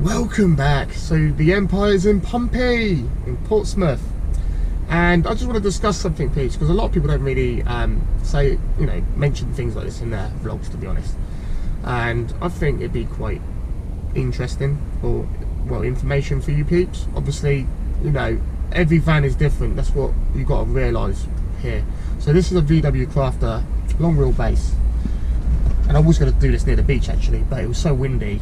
Welcome back. So the Empire's in Pompey, in Portsmouth, and I just want to discuss something, please, because a lot of people don't really mention things like this in their vlogs, to be honest. And I think it'd be quite interesting, or well, information for you peeps. Obviously, you know, every van is different. That's what you got to realise here. So this is a VW Crafter long wheelbase, and I was going to do this near the beach actually, but it was so windy.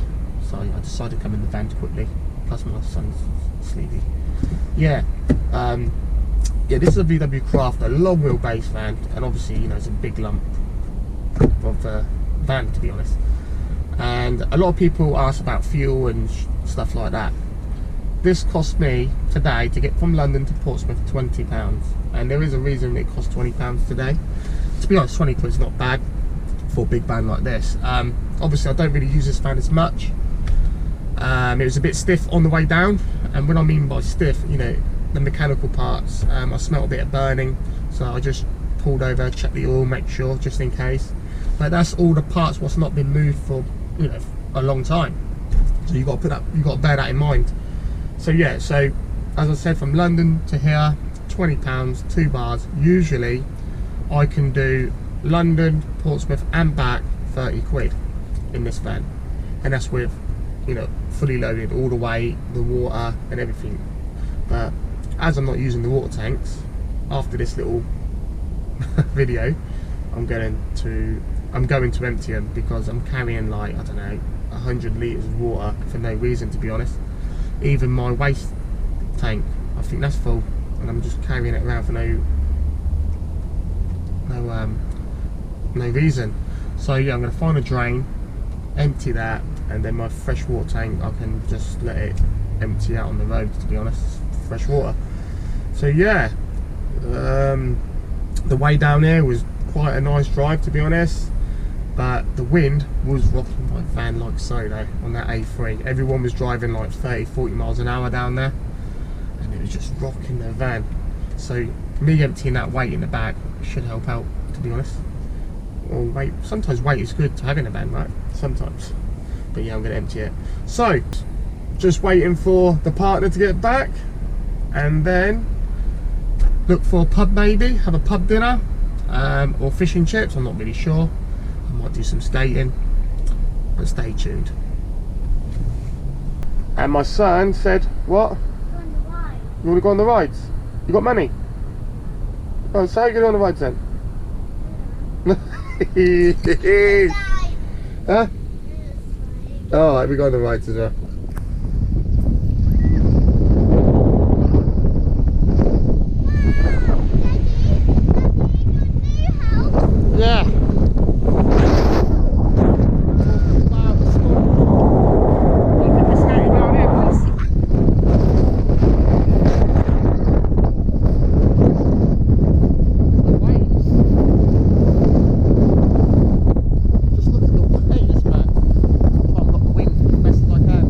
So I decided to come in the van quickly. Plus my son's sleepy. Yeah, this is a VW Crafter, long wheelbase van, and obviously, you know, it's a big lump of a van, to be honest. And a lot of people ask about fuel and stuff like that. This cost me today to get from London to Portsmouth £20, and there is a reason it costs £20 today. To be honest, 20 quid is not bad for a big van like this. Obviously, I don't really use this van as much. It was a bit stiff on the way down, and when I mean by stiff, you know, the mechanical parts, I smelt a bit of burning, so I just pulled over, checked the oil, make sure, just in case. But that's all the parts what's not been moved for, you know, a long time. So you got to bear that in mind. So yeah, so as I said, from London to here, £20, 2 bars. Usually I can do London, Portsmouth and back 30 quid in this van, and that's with, you know, fully loaded all the way, the water and everything. But as I'm not using the water tanks, after this little video, I'm going to empty them, because I'm carrying, like, I don't know, 100 litres of water for no reason, to be honest. Even my waste tank, I think that's full, and I'm just carrying it around for no reason. So yeah, I'm going to find a drain, empty that, and then my fresh water tank, I can just let it empty out on the road, to be honest. Fresh water. So yeah, the way down here was quite a nice drive, to be honest, but the wind was rocking my van like so though, on that A3. Everyone was driving like 30-40 miles an hour down there, and it was just rocking their van. So me emptying that weight in the back should help out, to be honest. Well, weight, sometimes weight is good to have in a van, right? Sometimes. But yeah, I'm going to empty it. So just waiting for the partner to get back, and then look for a pub, maybe have a pub dinner, or fish and chips. I'm not really sure. I might do some skating, but stay tuned. And my son said, what? You want to go on the rides? You got money? Oh, so how are you going on the rides then? Huh? Alright, we go on the rides as well. Yeah. Just look at the waves, man. Try and block the wind as best as I can.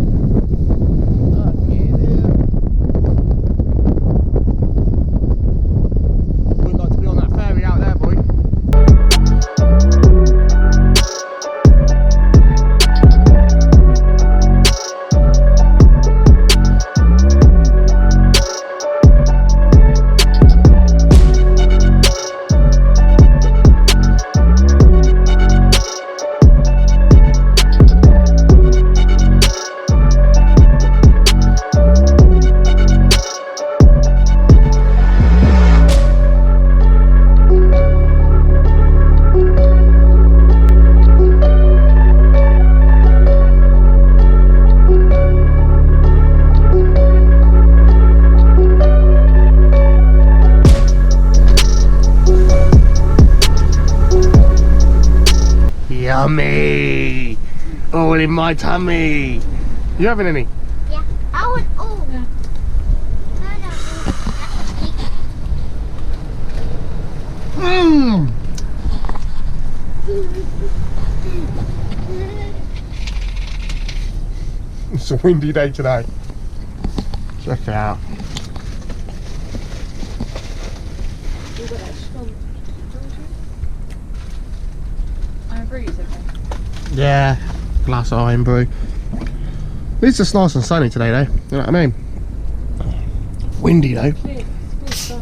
tummy. All in my tummy. You having any? Yeah. I want all. Yeah. Mmm. It's a windy day today. Check it out. Iron brew, you said, mate? Yeah, glass of iron brew. At least it's nice and sunny today though, you know what I mean? Windy though. Clear sky.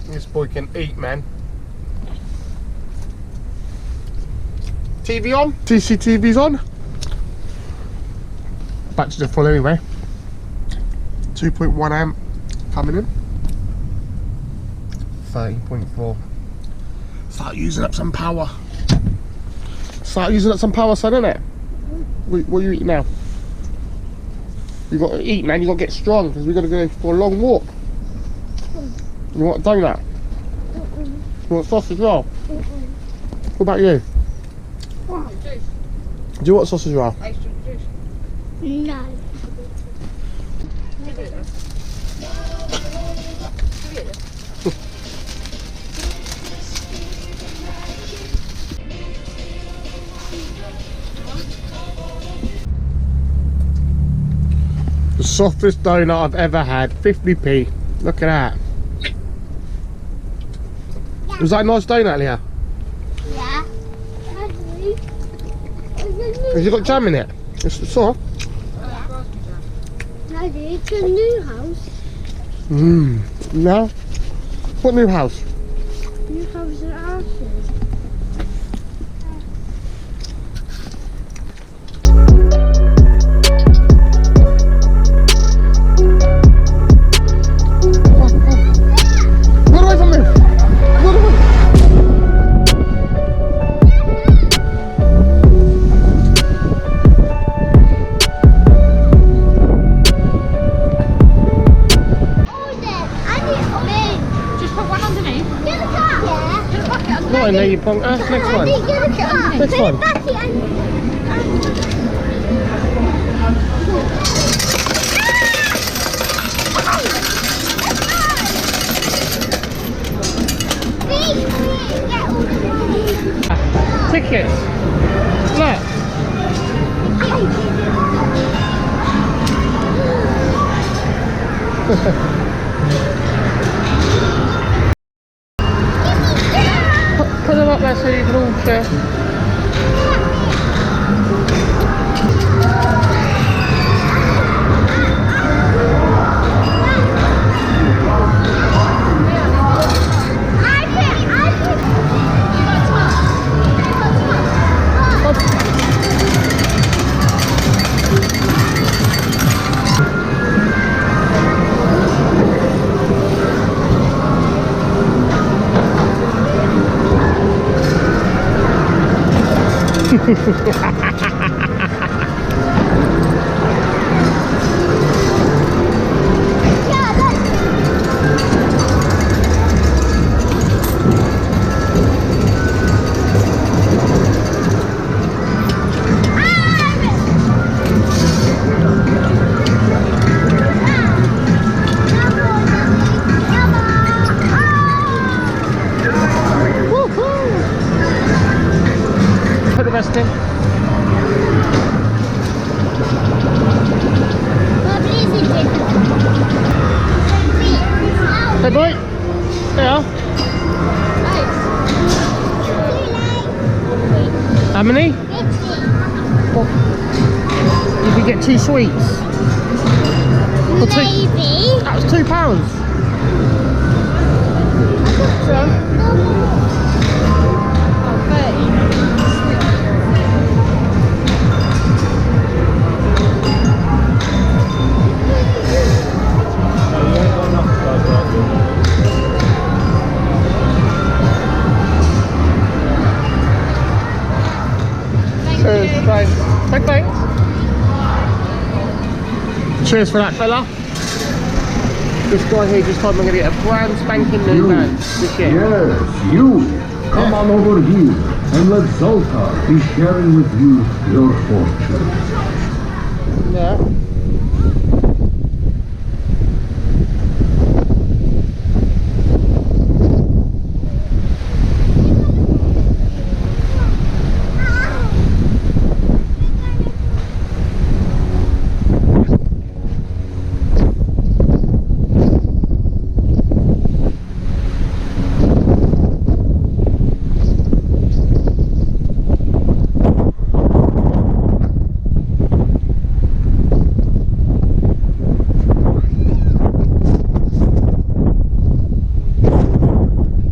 This boy can eat, man. TV on? CCTV's on. Batteries are full anyway. 2.1 amp coming in. 13.4. Start using up some power. Start using up some power, son, innit? What are you eating now? You got to eat, man. You got to get strong because we're going to go for a long walk. You want a donut? You want sausage roll? What about you? Do you want sausage roll? No. The softest donut I've ever had, 50p. Look at that. Was that a nice donut, Leah? Yeah. Has you got jam in it? It's soft. Daddy, it's a new house. No? What new house? New house at ours. Not in there, you punk. Next one. Next one. Tickets. Look. Put them up there so you can all share. Put the rest in. Hey boy, there. How many? 50. You can get 2 sweets. For Maybe. That was £2. cheers for that, fella. This guy here just told me I'm going to get a brand spanking new van this year. Yes, you. Come on over here and let Zoltar be sharing with you your fortune. Yeah.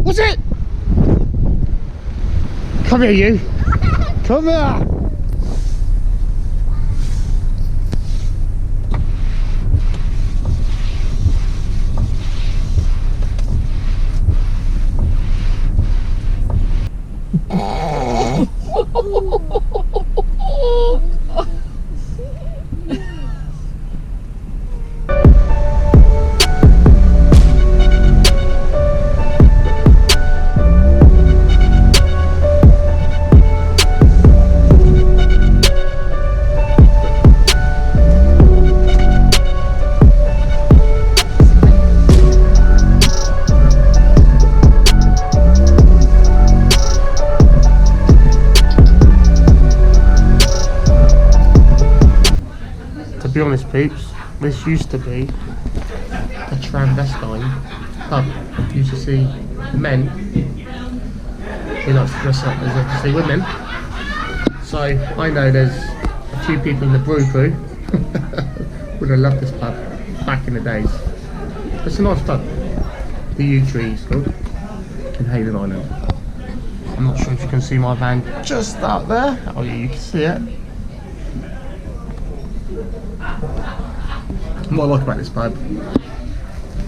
What's it? Come here, you. Come here. To be honest, peeps, this used to be a transvestine pub. You used to see men who like to dress up as if to see women. So I know there's a few people in the brew crew would have loved this pub back in the days. It's a nice pub. The Yew Tree is called in Hayden Island. I'm not sure if you can see my van just out there. Oh yeah, you can see it. What I like about this pub,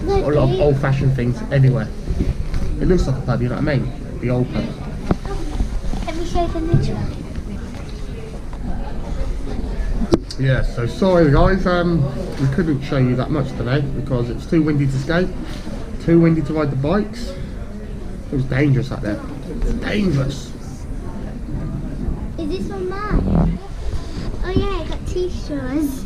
got a lot of old-fashioned things everywhere. It looks like a pub, you know what I mean? The old pub. Let me show them this one. Yeah, so sorry guys, we couldn't show you that much today because it's too windy to skate, too windy to ride the bikes. It was dangerous out there. It's dangerous. Is this one mine? Oh yeah, I got two straws.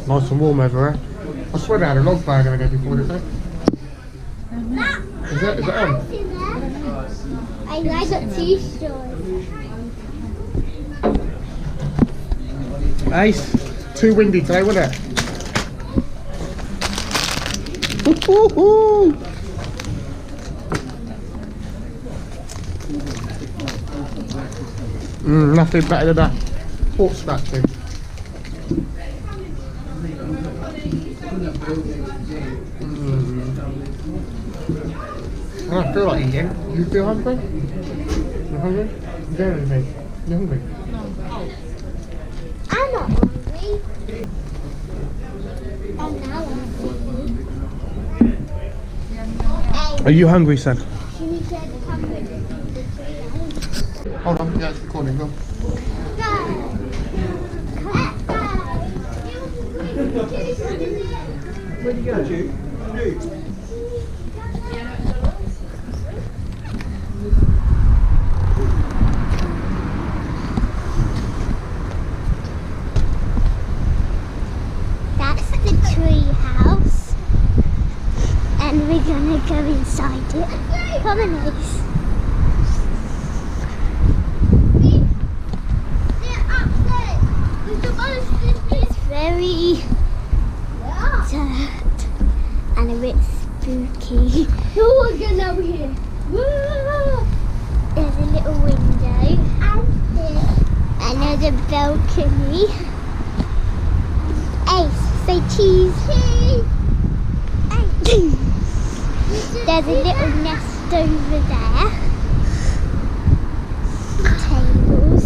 Nice and warm over here. I swear they had a log fire going to go before this day. Is it on? I got two straws. Ace, too windy today, wasn't it? Woo-hoo-hoo. Nothing better than that pork scratching. I don't feel like eating. You feel hungry? You hungry? Very big. You hungry? I'm not hungry. And now I'm hungry. Are you hungry, son? Can you get the camera? Hold on, yeah, it's recording, go. Where'd you go, Jude? That's the tree house. And we're gonna go inside it. Come on, Ace. It's very dark and a bit spooky. We're going over here. There's a little window and there's a balcony. Ace, say cheese. There's a little nest over there. Tables.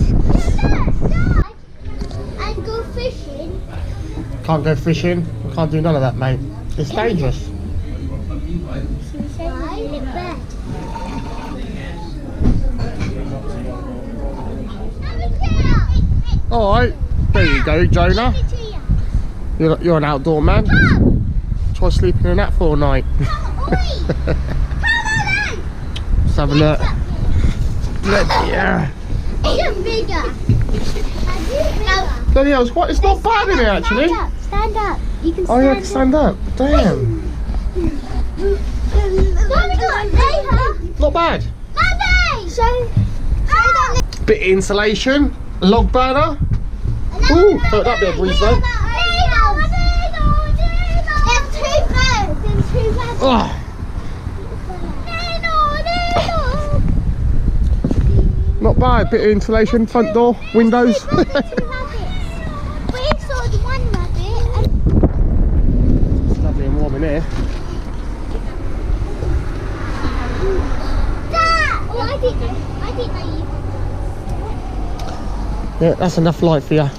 And go fishing. Can't go fishing. We can't do none of that, mate. It's dangerous. Should we say little bird? All right. There you go, Jonah. Give it to you. You're an outdoor man. Come. Try sleeping in that for a night. Come, oi. Come on. Let's have a look. Yeah. It's bigger. Bloody hell, it's not bad in here actually. Stand up. You can stand Oh yeah, I can stand up. Damn. Not bad. Bit of insulation. A log burner. Ooh, put that bit of breeze though. Oh. Not bad. Bit of insulation. Front door, windows. It's lovely and warm in here. Yeah, that's enough light for you.